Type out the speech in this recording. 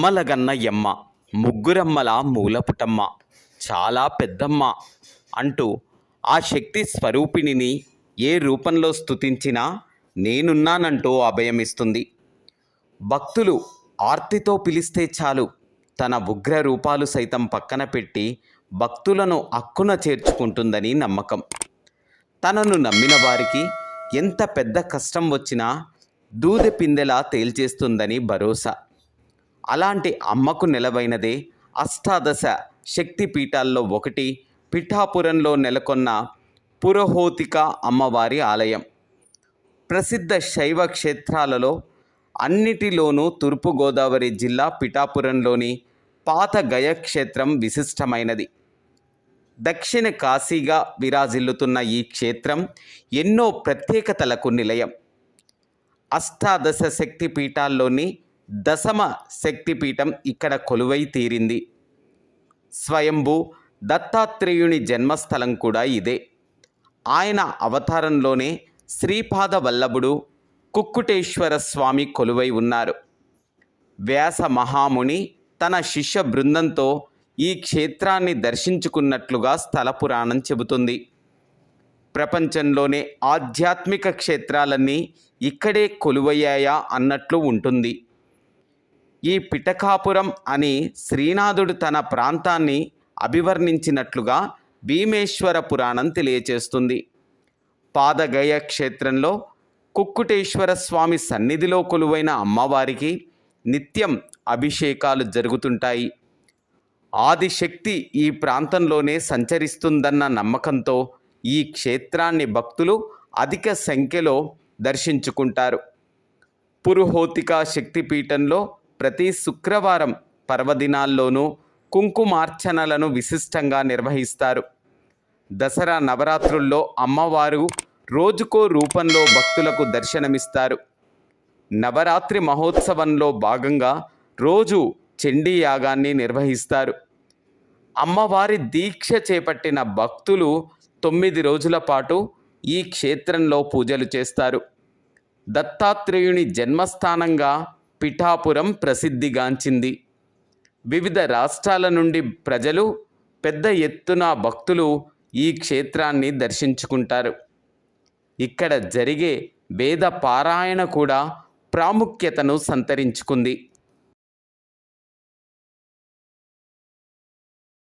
అమ్మలగన్న యమ్మ, ముగ్గురమ్మల మూలపుటమ్మ, చాలా పెద్దమ్మ అంటూ ఆ శక్తి స్వరూపిణిని ఏ రూపంలో స్తుతించినా నేనున్నానంటూ అభయమిస్తుంది. భక్తులు ఆర్తితో పిలిస్తే చాలు తన ఉగ్ర రూపాలు సైతం పక్కన పెట్టి భక్తులను అక్కున చేర్చుకుంటుందని నమ్మకం. తనను నమ్మిన వారికి ఎంత పెద్ద కష్టం వచ్చినా దూదె పిందెలా తేల్చేస్తుందని భరోసా. అలాంటి అమ్మకు నెలవైనదే అష్టాదశ శక్తి పీఠాల్లో ఒకటి పిఠాపురంలో నెలకొన్న పురహోతిక అమ్మవారి ఆలయం. ప్రసిద్ధ శైవ క్షేత్రాలలో అన్నిటిలోనూ తూర్పుగోదావరి జిల్లా పిఠాపురంలోని పాత గయ క్షేత్రం విశిష్టమైనది. దక్షిణ కాశీగా విరాజిల్లుతున్న ఈ క్షేత్రం ఎన్నో ప్రత్యేకతలకు నిలయం. అష్టాదశ శక్తి పీఠాల్లోని దశమ శక్తిపీఠం ఇక్కడ కొలువై తీరింది. స్వయంభూ దత్తాత్రేయుని జన్మస్థలం కూడా ఇదే. ఆయన అవతారంలోనే శ్రీపాద వల్లభుడు కుక్కుటేశ్వర స్వామి కొలువై ఉన్నారు. వ్యాస మహాముని తన శిష్య బృందంతో ఈ క్షేత్రాన్ని దర్శించుకున్నట్లుగా స్థల పురాణం చెబుతుంది. ప్రపంచంలోనే ఆధ్యాత్మిక క్షేత్రాలన్నీ ఇక్కడే కొలువయ్యాయా అన్నట్లు ఉంటుంది. ఈ పిఠకాపురం అని శ్రీనాథుడు తన ప్రాంతాన్ని అభివర్ణించినట్లుగా భీమేశ్వర పురాణం తెలియచేస్తుంది. పాదగయ క్షేత్రంలో కుక్కుటేశ్వర స్వామి సన్నిధిలో కొలువైన అమ్మవారికి నిత్యం అభిషేకాలు జరుగుతుంటాయి. ఆదిశక్తి ఈ ప్రాంతంలోనే సంచరిస్తుందన్న నమ్మకంతో ఈ క్షేత్రాన్ని భక్తులు అధిక సంఖ్యలో దర్శించుకుంటారు. పురుహోతిక శక్తిపీఠంలో ప్రతి శుక్రవారం పర్వదినాల్లోనూ కుంకుమార్చనలను విశిష్టంగా నిర్వహిస్తారు. దసరా నవరాత్రుల్లో అమ్మవారు రోజుకో రూపంలో భక్తులకు దర్శనమిస్తారు. నవరాత్రి మహోత్సవంలో భాగంగా రోజు చండీ యాగాన్ని నిర్వహిస్తారు. అమ్మవారి దీక్ష చేపట్టిన భక్తులు 9 రోజుల పాటు ఈ క్షేత్రంలో పూజలు చేస్తారు. దత్తాత్రేయుని జన్మస్థానంగా పిఠాపురం ప్రసిద్ధిగాంచింది. వివిధ రాష్ట్రాల నుండి ప్రజలు పెద్ద ఎత్తున భక్తులు ఈ క్షేత్రాన్ని దర్శించుకుంటారు. ఇక్కడ జరిగే వేద పారాయణ కూడా ప్రాముఖ్యతను సంతరించుకుంది.